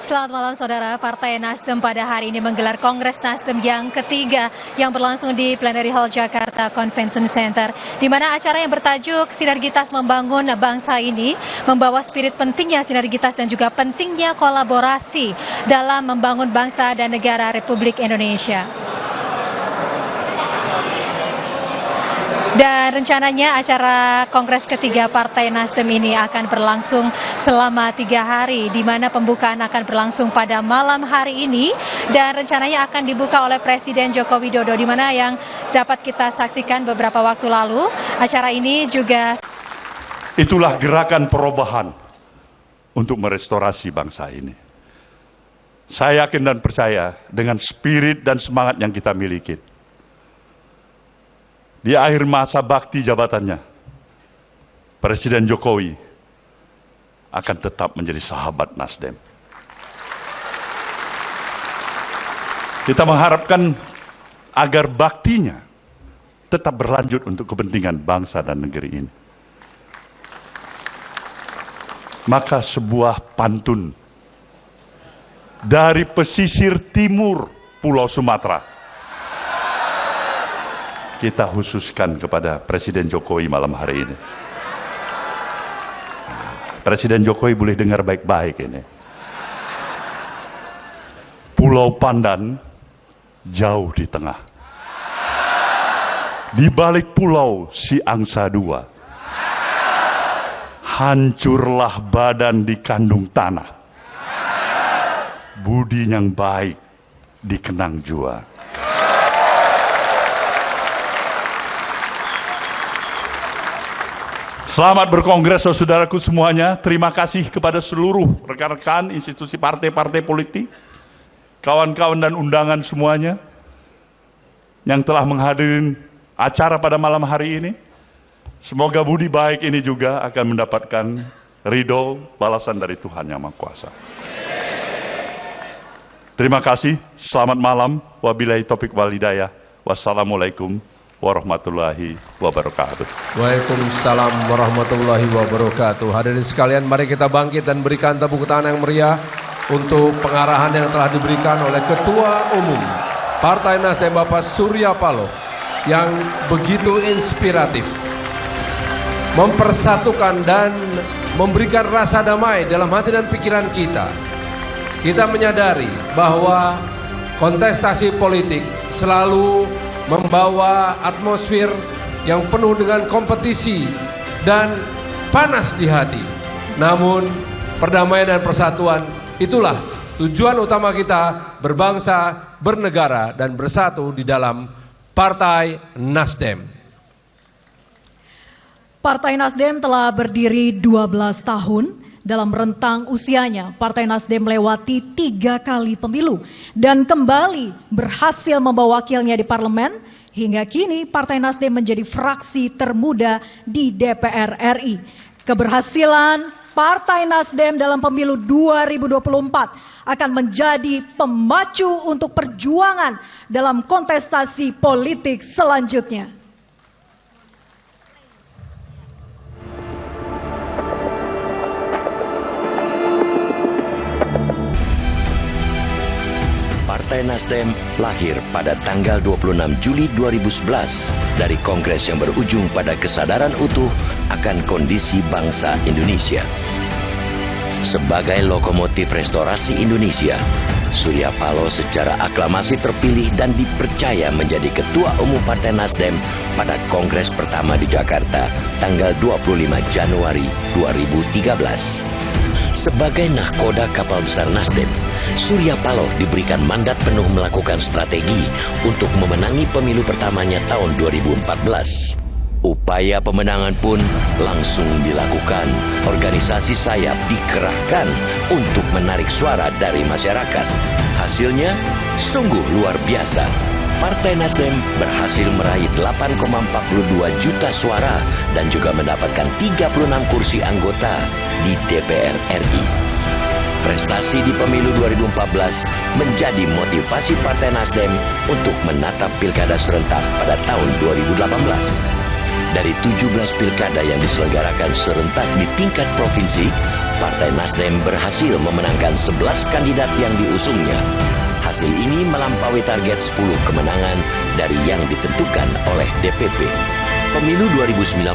Selamat malam saudara, Partai Nasdem pada hari ini menggelar Kongres Nasdem yang ketiga yang berlangsung di Plenary Hall Jakarta Convention Center, di mana acara yang bertajuk Sinergitas Membangun Bangsa ini membawa spirit pentingnya sinergitas dan juga pentingnya kolaborasi dalam membangun bangsa dan negara Republik Indonesia. Dan rencananya acara Kongres ketiga Partai Nasdem ini akan berlangsung selama 3 hari, di mana pembukaan akan berlangsung pada malam hari ini dan rencananya akan dibuka oleh Presiden Joko Widodo, di mana yang dapat kita saksikan beberapa waktu lalu. Acara ini juga itulah gerakan perubahan untuk merestorasi bangsa ini. Saya yakin dan percaya dengan spirit dan semangat yang kita miliki. Di akhir masa bakti jabatannya, Presiden Jokowi akan tetap menjadi sahabat Nasdem. Kita mengharapkan agar baktinya tetap berlanjut untuk kepentingan bangsa dan negeri ini. Maka sebuah pantun dari pesisir timur Pulau Sumatera kita khususkan kepada Presiden Jokowi malam hari ini. Presiden Jokowi boleh dengar baik-baik ini. Pulau Pandan jauh di tengah. Di balik pulau si angsa dua. Hancurlah badan di kandung tanah. Budi yang baik dikenang jua. Selamat berkongres saudaraku semuanya. Terima kasih kepada seluruh rekan-rekan institusi partai-partai politik, kawan-kawan dan undangan semuanya yang telah menghadiri acara pada malam hari ini. Semoga budi baik ini juga akan mendapatkan ridho balasan dari Tuhan Yang Maha Kuasa. Terima kasih. Selamat malam. Wabillahi taufiq wal hidayah. Wassalamualaikum warahmatullahi wabarakatuh. Waalaikumsalam warahmatullahi wabarakatuh. Hadirin sekalian, mari kita bangkit dan berikan tepuk tangan yang meriah untuk pengarahan yang telah diberikan oleh Ketua Umum Partai Nasdem Bapak Surya Paloh yang begitu inspiratif, mempersatukan dan memberikan rasa damai dalam hati dan pikiran kita. Kita menyadari bahwa kontestasi politik selalu membawa atmosfer yang penuh dengan kompetisi dan panas di hati. Namun perdamaian dan persatuan itulah tujuan utama kita berbangsa, bernegara dan bersatu di dalam Partai Nasdem. Partai Nasdem telah berdiri 12 tahun. Dalam rentang usianya, Partai Nasdem melewati 3 kali pemilu dan kembali berhasil membawa wakilnya di parlemen. Hingga kini Partai Nasdem menjadi fraksi termuda di DPR RI. Keberhasilan Partai Nasdem dalam pemilu 2024 akan menjadi pemacu untuk perjuangan dalam kontestasi politik selanjutnya. Partai Nasdem lahir pada tanggal 26 Juli 2011 dari kongres yang berujung pada kesadaran utuh akan kondisi bangsa Indonesia. Sebagai lokomotif restorasi Indonesia, Surya Paloh secara aklamasi terpilih dan dipercaya menjadi Ketua Umum Partai Nasdem pada kongres pertama di Jakarta tanggal 25 Januari 2013. Sebagai nahkoda kapal besar Nasdem, Surya Paloh diberikan mandat penuh melakukan strategi untuk memenangi pemilu pertamanya tahun 2014. Upaya pemenangan pun langsung dilakukan. Organisasi sayap dikerahkan untuk menarik suara dari masyarakat. Hasilnya sungguh luar biasa. Partai Nasdem berhasil meraih 8,42 juta suara dan juga mendapatkan 36 kursi anggota di DPR RI. Prestasi di pemilu 2014 menjadi motivasi Partai Nasdem untuk menatap pilkada serentak pada tahun 2018. Dari 17 pilkada yang diselenggarakan serentak di tingkat provinsi, Partai Nasdem berhasil memenangkan 11 kandidat yang diusungnya. Hasil ini melampaui target 10 kemenangan dari yang ditentukan oleh DPP. Pemilu 2019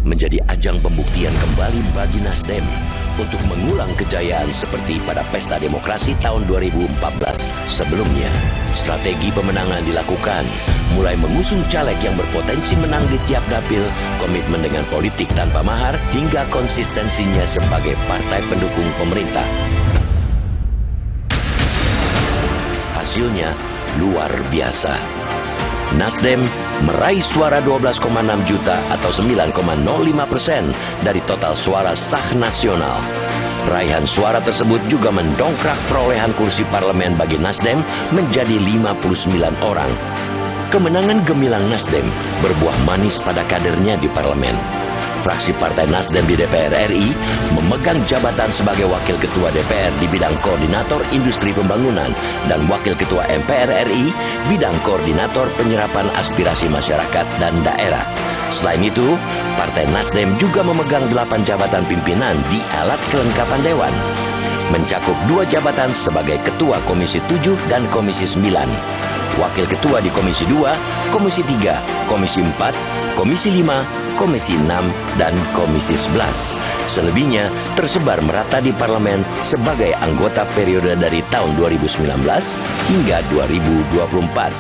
menjadi ajang pembuktian kembali bagi Nasdem untuk mengulang kejayaan seperti pada Pesta Demokrasi tahun 2014 sebelumnya. Strategi pemenangan dilakukan, mulai mengusung caleg yang berpotensi menang di tiap dapil, komitmen dengan politik tanpa mahar, hingga konsistensinya sebagai partai pendukung pemerintah. Hasilnya luar biasa. Nasdem meraih suara 12,6 juta atau 9,05% dari total suara sah nasional. Raihan suara tersebut juga mendongkrak perolehan kursi parlemen bagi Nasdem menjadi 59 orang. Kemenangan gemilang Nasdem berbuah manis pada kadernya di parlemen. Fraksi Partai Nasdem di DPR RI memegang jabatan sebagai Wakil Ketua DPR di bidang Koordinator Industri Pembangunan dan Wakil Ketua MPR RI bidang Koordinator Penyerapan Aspirasi Masyarakat dan Daerah. Selain itu, Partai Nasdem juga memegang 8 jabatan pimpinan di alat kelengkapan Dewan, mencakup 2 jabatan sebagai Ketua Komisi 7 dan Komisi 9, Wakil Ketua di Komisi 2, Komisi 3, Komisi 4, Komisi 5, Komisi 6, dan Komisi 11. Selebihnya tersebar merata di parlemen sebagai anggota periode dari tahun 2019 hingga 2024.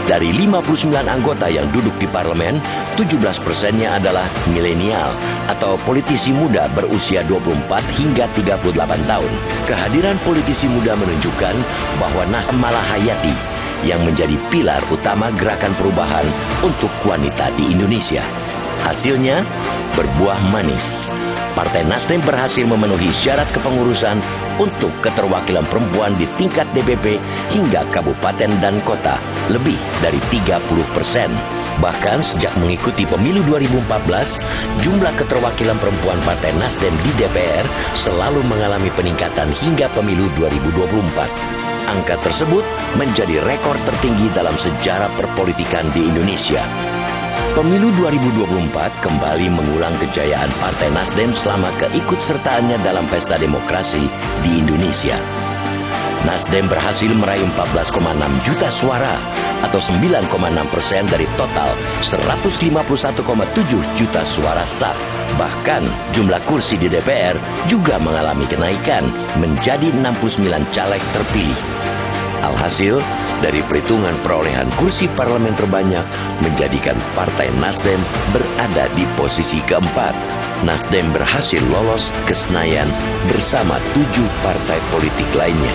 Dari 59 anggota yang duduk di parlemen, 17%-nya adalah milenial atau politisi muda berusia 24 hingga 38 tahun. Kehadiran politisi muda menunjukkan bahwa Nasdem Malahayati yang menjadi pilar utama gerakan perubahan untuk wanita di Indonesia. Hasilnya berbuah manis. Partai Nasdem berhasil memenuhi syarat kepengurusan untuk keterwakilan perempuan di tingkat DPP hingga kabupaten dan kota lebih dari 30%. Bahkan sejak mengikuti pemilu 2014, jumlah keterwakilan perempuan Partai Nasdem di DPR selalu mengalami peningkatan hingga pemilu 2024. Angka tersebut menjadi rekor tertinggi dalam sejarah perpolitikan di Indonesia. Pemilu 2024 kembali mengulang kejayaan Partai Nasdem selama keikutsertaannya dalam Pesta Demokrasi di Indonesia. Nasdem berhasil meraih 14,6 juta suara atau 9,6% dari total 151,7 juta suara sah. Bahkan jumlah kursi di DPR juga mengalami kenaikan menjadi 69 caleg terpilih. Alhasil, dari perhitungan perolehan kursi parlemen terbanyak menjadikan Partai Nasdem berada di posisi keempat. Nasdem berhasil lolos ke Senayan bersama 7 partai politik lainnya.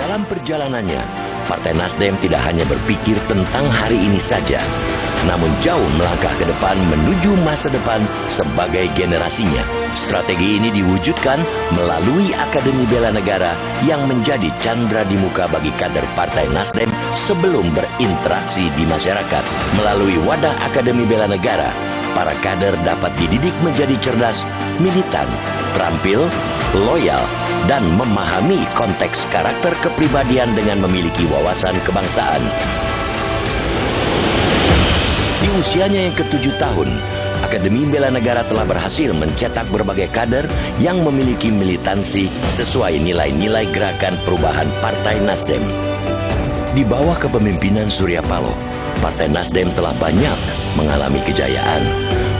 Dalam perjalanannya, Partai Nasdem tidak hanya berpikir tentang hari ini saja, namun jauh melangkah ke depan menuju masa depan sebagai generasinya. Strategi ini diwujudkan melalui Akademi Bela Negara yang menjadi candra di muka bagi kader Partai Nasdem sebelum berinteraksi di masyarakat. Melalui wadah Akademi Bela Negara, para kader dapat dididik menjadi cerdas, militan, terampil, loyal, dan memahami konteks karakter kepribadian dengan memiliki wawasan kebangsaan. Di usianya yang ke-7 tahun, Akademi Bela Negara telah berhasil mencetak berbagai kader yang memiliki militansi sesuai nilai-nilai gerakan perubahan Partai Nasdem. Di bawah kepemimpinan Surya Paloh, Partai Nasdem telah banyak mengalami kejayaan.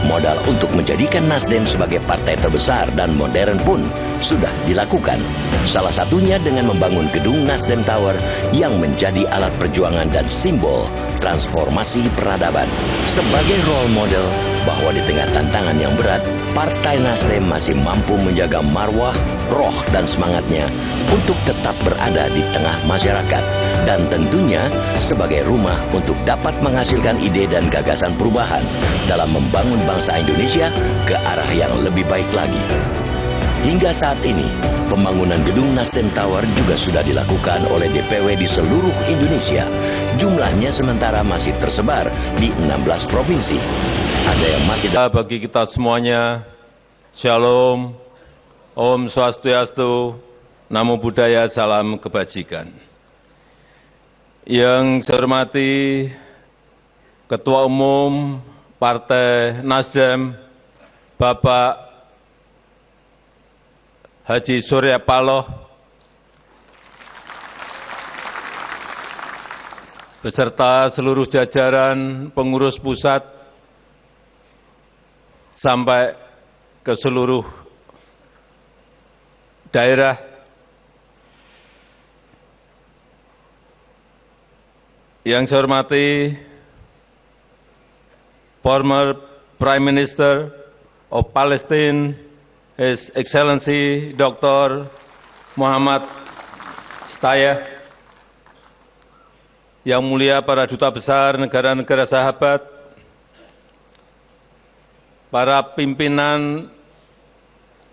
Modal untuk menjadikan Nasdem sebagai partai terbesar dan modern pun sudah dilakukan. Salah satunya dengan membangun gedung Nasdem Tower yang menjadi alat perjuangan dan simbol transformasi peradaban. Sebagai role model bahwa di tengah tantangan yang berat, Partai Nasdem masih mampu menjaga marwah, roh, dan semangatnya untuk tetap berada di tengah masyarakat. Dan tentunya sebagai rumah untuk dapat menghasilkan ide dan gagasan perubahan dalam membangun bangsa Indonesia ke arah yang lebih baik lagi. Hingga saat ini, pembangunan gedung Nasdem Tower juga sudah dilakukan oleh DPW di seluruh Indonesia. Jumlahnya sementara masih tersebar di 16 provinsi. Ada yang masih bagi kita semuanya, Shalom, Om Swastiastu, Namo Buddhaya, Salam Kebajikan. Yang saya hormati Ketua Umum Partai Nasdem, Bapak Haji Surya Paloh, beserta seluruh jajaran pengurus pusat sampai ke seluruh daerah, yang saya hormati former Prime Minister of Palestine, His Excellency Dr. Muhammad Shtayyeh, yang mulia para duta besar negara-negara sahabat, para pimpinan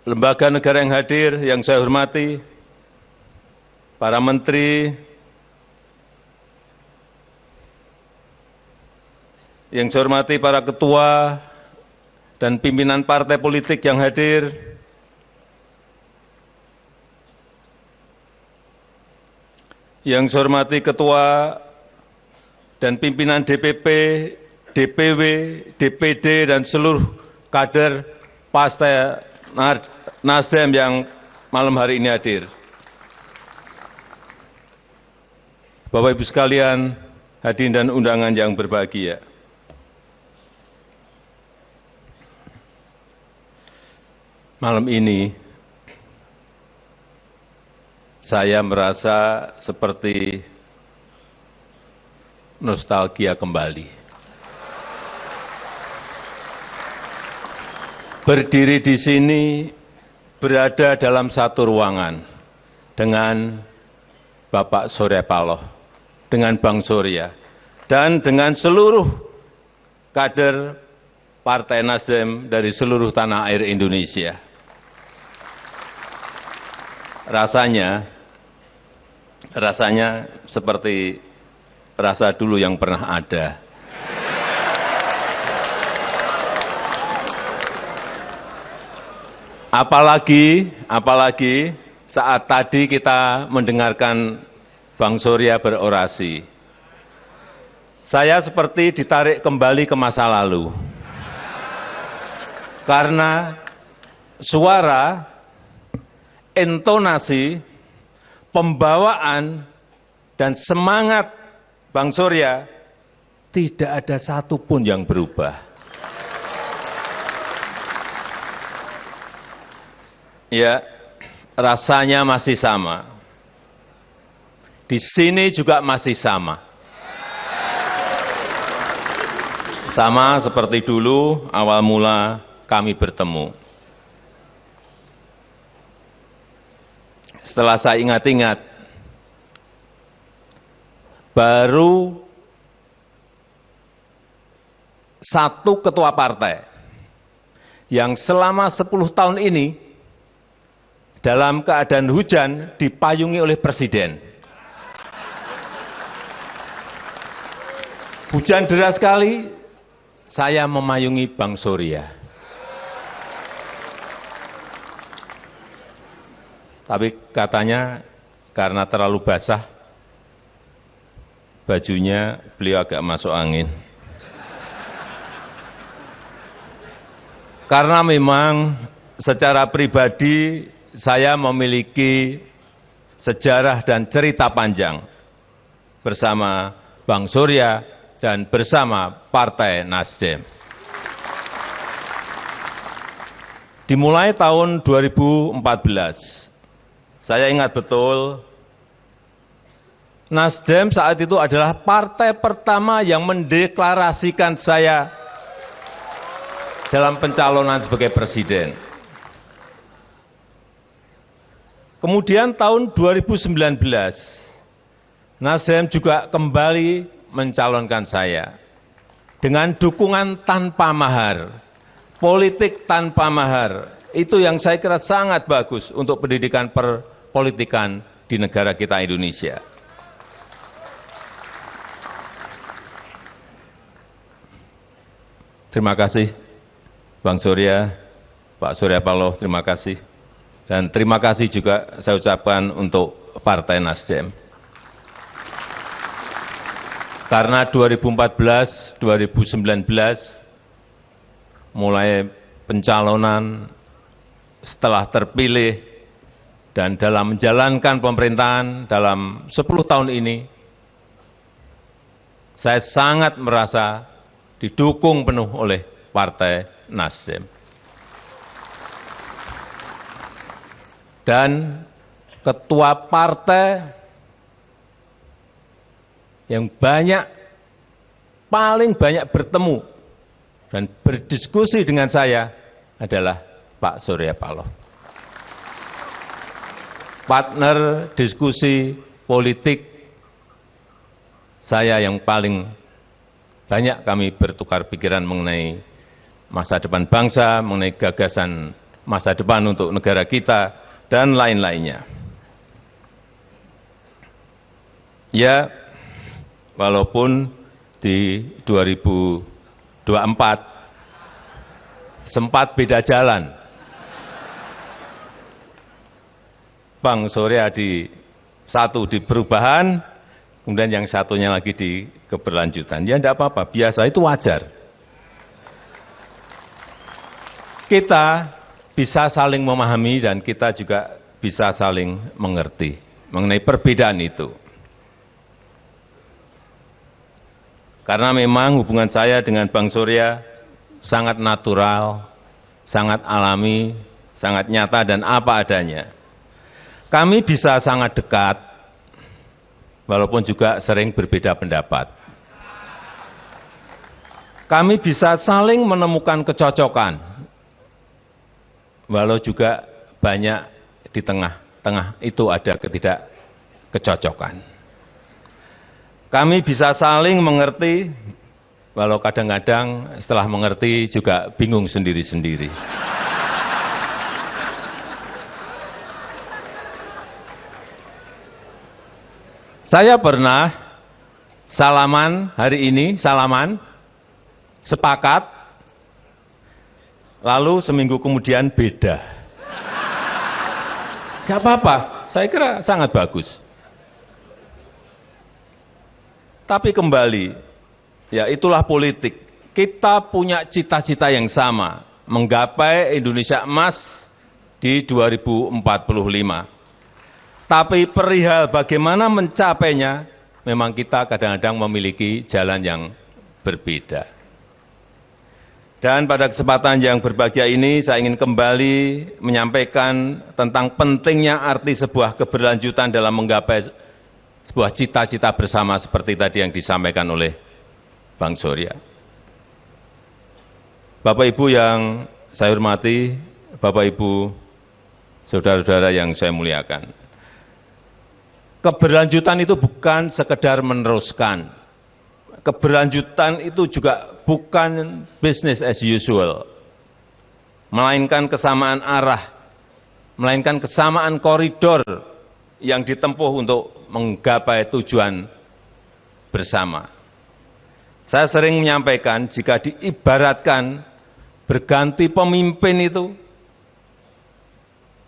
lembaga negara yang hadir yang saya hormati, para menteri, yang saya hormati para ketua dan pimpinan partai politik yang hadir, yang saya hormati ketua dan pimpinan DPP, DPW, DPD, dan seluruh kader Partai Nasdem yang malam hari ini hadir. Bapak Ibu sekalian, hadirin dan undangan yang berbahagia. Malam ini saya merasa seperti nostalgia kembali. Berdiri di sini, berada dalam satu ruangan dengan Bapak Surya Paloh, dengan Bang Surya, dan dengan seluruh kader Partai Nasdem dari seluruh tanah air Indonesia. Rasanya seperti rasa dulu yang pernah ada. Apalagi saat tadi kita mendengarkan Bang Surya berorasi. Saya seperti ditarik kembali ke masa lalu. Karena suara, intonasi, pembawaan, dan semangat Bang Surya tidak ada satupun yang berubah. Ya, rasanya masih sama. Di sini juga masih sama. Sama seperti dulu awal mula kami bertemu. Setelah saya ingat-ingat, baru satu ketua partai yang selama 10 tahun ini dalam keadaan hujan dipayungi oleh presiden. Hujan deras sekali, saya memayungi Bang Surya. Tapi katanya karena terlalu basah, bajunya beliau agak masuk angin. Karena memang secara pribadi saya memiliki sejarah dan cerita panjang bersama Bang Surya dan bersama Partai Nasdem. Dimulai tahun 2014, saya ingat betul, Nasdem saat itu adalah partai pertama yang mendeklarasikan saya dalam pencalonan sebagai presiden. Kemudian tahun 2019, Nasdem juga kembali mencalonkan saya dengan dukungan tanpa mahar, politik tanpa mahar. Itu yang saya kira sangat bagus untuk pendidikan perpolitikan di negara kita Indonesia. Terima kasih Bang Surya, Pak Surya Paloh, terima kasih. Dan terima kasih juga saya ucapkan untuk Partai Nasdem. Karena 2014, 2019 mulai pencalonan, setelah terpilih, dan dalam menjalankan pemerintahan dalam 10 tahun ini, saya sangat merasa didukung penuh oleh Partai Nasdem. Dan ketua partai yang paling banyak bertemu dan berdiskusi dengan saya adalah Pak Surya Paloh. Partner diskusi politik saya yang paling banyak kami bertukar pikiran mengenai masa depan bangsa, mengenai gagasan masa depan untuk negara kita, dan lain-lainnya. Ya, walaupun di 2024 sempat beda jalan. Bang Surya satu di perubahan, kemudian yang satunya lagi di keberlanjutan. Ya enggak apa-apa, biasa, itu wajar. Kita bisa saling memahami dan kita juga bisa saling mengerti mengenai perbedaan itu. Karena memang hubungan saya dengan Bang Surya sangat natural, sangat alami, sangat nyata dan apa adanya. Kami bisa sangat dekat, walaupun juga sering berbeda pendapat. Kami bisa saling menemukan kecocokan, walau juga banyak di tengah-tengah itu ada ketidakkecocokan. Kami bisa saling mengerti, walau kadang-kadang setelah mengerti juga bingung sendiri-sendiri. Saya pernah salaman hari ini, sepakat, lalu seminggu kemudian beda. Gak apa-apa, saya kira sangat bagus. Tapi kembali, ya itulah politik. Kita punya cita-cita yang sama, menggapai Indonesia emas di 2045. Tapi perihal bagaimana mencapainya, memang kita kadang-kadang memiliki jalan yang berbeda. Dan pada kesempatan yang berbahagia ini, saya ingin kembali menyampaikan tentang pentingnya arti sebuah keberlanjutan dalam menggapai sebuah cita-cita bersama seperti tadi yang disampaikan oleh Bang Surya. Bapak Ibu yang saya hormati, Bapak Ibu, saudara-saudara yang saya muliakan. Keberlanjutan itu bukan sekedar meneruskan. Keberlanjutan itu juga bukan business as usual. Melainkan kesamaan arah, melainkan kesamaan koridor yang ditempuh untuk menggapai tujuan bersama. Saya sering menyampaikan jika diibaratkan berganti pemimpin itu,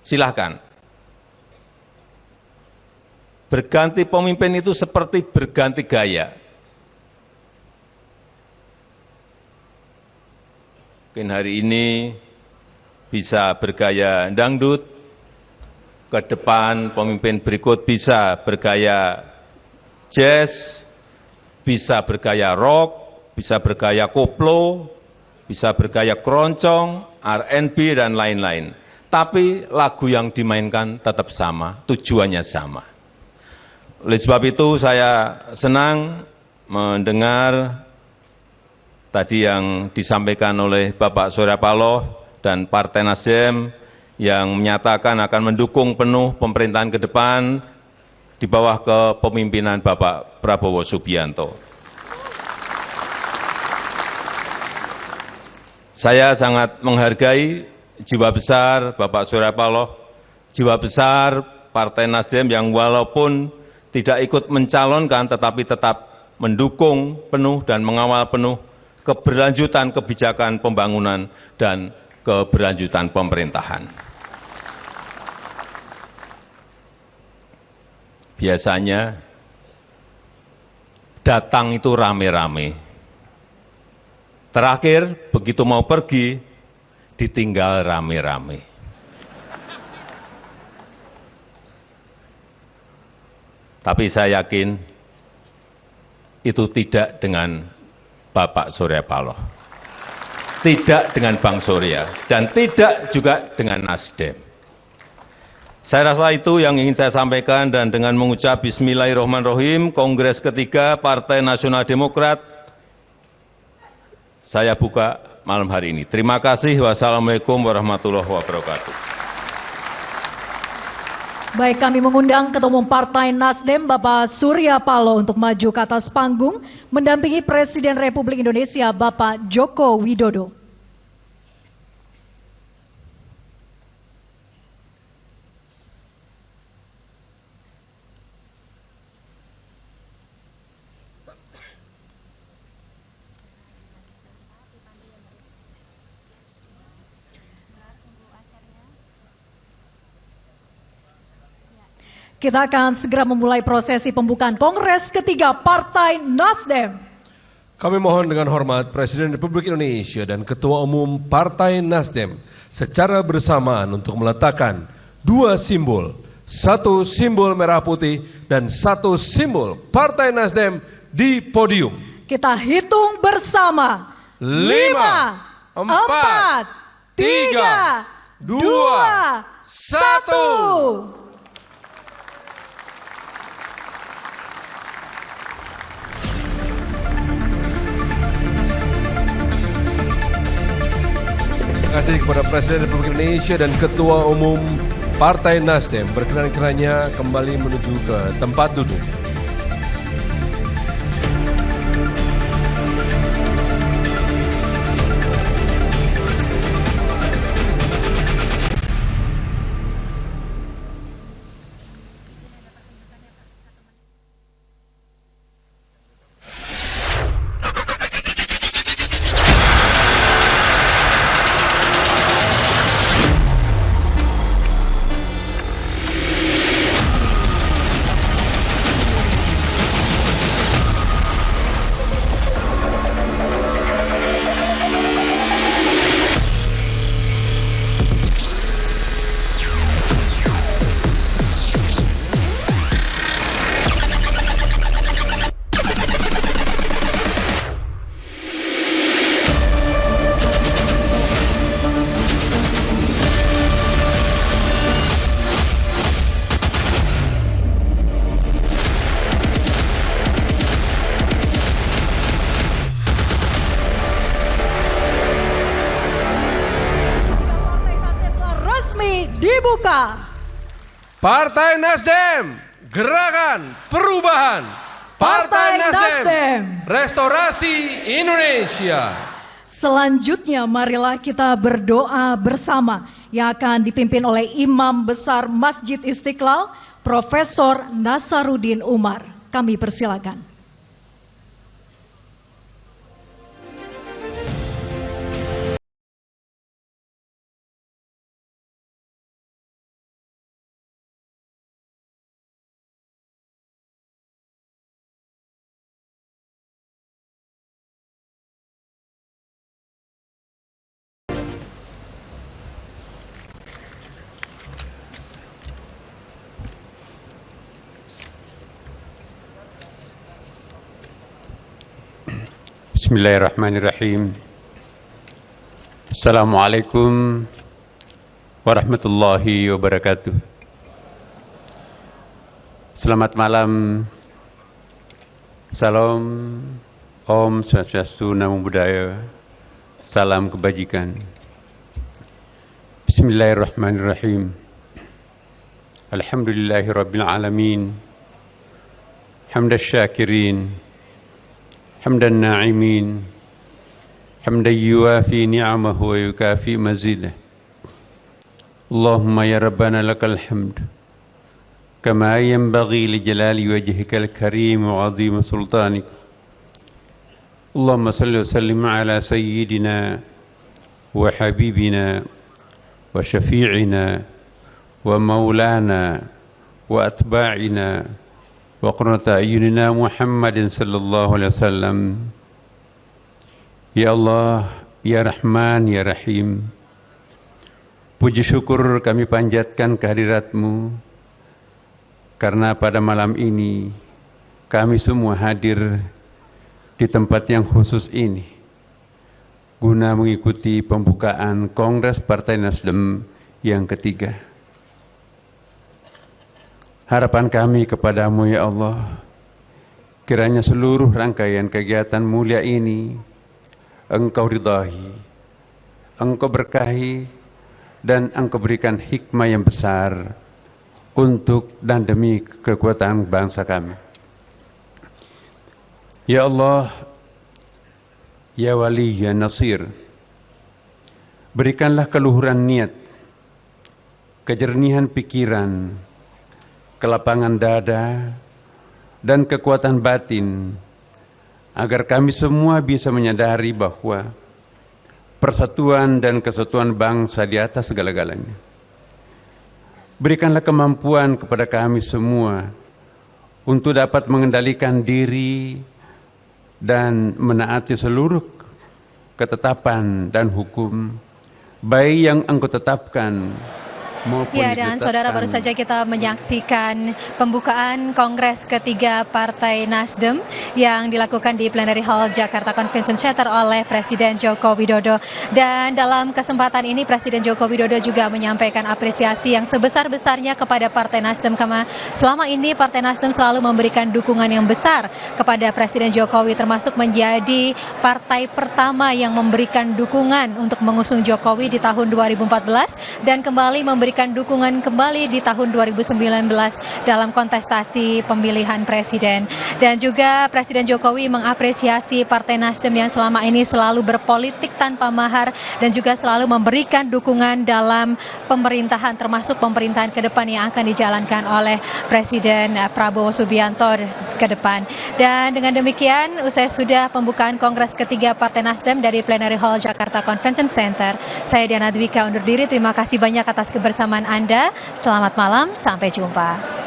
silahkan. Berganti pemimpin itu seperti berganti gaya. Mungkin hari ini bisa bergaya dangdut, ke depan pemimpin berikut bisa bergaya jazz, bisa bergaya rock, bisa bergaya koplo, bisa bergaya keroncong, R&B, dan lain-lain. Tapi lagu yang dimainkan tetap sama, tujuannya sama. Oleh sebab itu saya senang mendengar tadi yang disampaikan oleh Bapak Surya Paloh dan Partai Nasdem yang menyatakan akan mendukung penuh pemerintahan ke depan di bawah kepemimpinan Bapak Prabowo Subianto. Saya sangat menghargai jiwa besar Bapak Surya Paloh, jiwa besar Partai Nasdem yang walaupun tidak ikut mencalonkan tetapi tetap mendukung penuh dan mengawal penuh keberlanjutan kebijakan pembangunan dan keberlanjutan pemerintahan. Biasanya datang itu rame-rame, Terakhir, begitu mau pergi, ditinggal rame-rame. Tapi saya yakin itu tidak dengan Bapak Surya Paloh, tidak dengan Bang Surya, dan tidak juga dengan Nasdem. Saya rasa itu yang ingin saya sampaikan, dan dengan mengucap Bismillahirrahmanirrahim, Kongres ketiga Partai Nasional Demokrat, saya buka malam hari ini. Terima kasih. Wassalamualaikum warahmatullahi wabarakatuh. Baik, kami mengundang Ketua Umum Partai Nasdem Bapak Surya Paloh untuk maju ke atas panggung mendampingi Presiden Republik Indonesia Bapak Joko Widodo. Kita akan segera memulai prosesi pembukaan Kongres ketiga Partai Nasdem. Kami mohon dengan hormat Presiden Republik Indonesia dan Ketua Umum Partai Nasdem secara bersamaan untuk meletakkan dua simbol, satu simbol merah putih dan satu simbol Partai Nasdem di podium. Kita hitung bersama. 5, 4, 3, 2, 1. Terima kasih kepada Presiden Republik Indonesia dan Ketua Umum Partai Nasdem. Berkenan kiranya kembali menuju ke tempat duduk. Dibuka. Partai Nasdem, Gerakan Perubahan. Partai Nasdem, Restorasi Indonesia. Selanjutnya marilah kita berdoa bersama yang akan dipimpin oleh Imam Besar Masjid Istiqlal, Profesor Nasaruddin Umar. Kami persilakan. Bismillahirrahmanirrahim. Assalamualaikum warahmatullahi wabarakatuh. Selamat malam. Salam Om Swastiastu, Namo Buddhaya. Salam kebajikan. Bismillahirrahmanirrahim. Alhamdulillahi Rabbil Alamin. Hamdan syakirin, hamdan na'imin, hamdan yuwafi ni'amahu wa yukafi mazidah. Allahumma ya Rabbana lakal hamd kama yanbaghi li jalali wajhikal karim wa 'azim sultanik. Allahumma salli wa sallim ala sayyidina wa habibina wa syafi'ina wa maulana wa atba'ina wa qurrata ayunina Muhammadin sallallahu alaihi wasallam. Ya Allah, Ya Rahman, Ya Rahim, puji syukur kami panjatkan kehadirat-Mu, karena pada malam ini kami semua hadir di tempat yang khusus ini guna mengikuti pembukaan Kongres Partai Nasdem yang ketiga. Harapan kami kepadamu ya Allah, kiranya seluruh rangkaian kegiatan mulia ini Engkau ridai, Engkau berkahi, dan Engkau berikan hikmah yang besar untuk dan demi kekuatan bangsa kami. Ya Allah, Ya Wali, Ya Nasir, berikanlah keluhuran niat, kejernihan pikiran, kelapangan dada, dan kekuatan batin, agar kami semua bisa menyadari bahwa persatuan dan kesatuan bangsa di atas segala-galanya. Berikanlah kemampuan kepada kami semua untuk dapat mengendalikan diri dan menaati seluruh ketetapan dan hukum, baik yang Engkau tetapkan maupun Ya, dan saudara, baru saja kita menyaksikan pembukaan Kongres ketiga Partai Nasdem yang dilakukan di Plenary Hall Jakarta Convention Center oleh Presiden Joko Widodo. Dan dalam kesempatan ini Presiden Joko Widodo juga menyampaikan apresiasi yang sebesar-besarnya kepada Partai Nasdem, karena selama ini Partai Nasdem selalu memberikan dukungan yang besar kepada Presiden Jokowi, termasuk menjadi partai pertama yang memberikan dukungan untuk mengusung Jokowi di tahun 2014 dan kembali memberikan dukungan kembali di tahun 2019 dalam kontestasi pemilihan presiden. Dan juga Presiden Jokowi mengapresiasi Partai Nasdem yang selama ini selalu berpolitik tanpa mahar dan juga selalu memberikan dukungan dalam pemerintahan, termasuk pemerintahan ke depan yang akan dijalankan oleh Presiden Prabowo Subianto ke depan. Dan dengan demikian, usai sudah pembukaan Kongres ketiga Partai Nasdem dari Plenary Hall Jakarta Convention Center, saya Diana Dwika undur diri. Terima kasih banyak atas kebersamaan Anda. Selamat malam, sampai jumpa.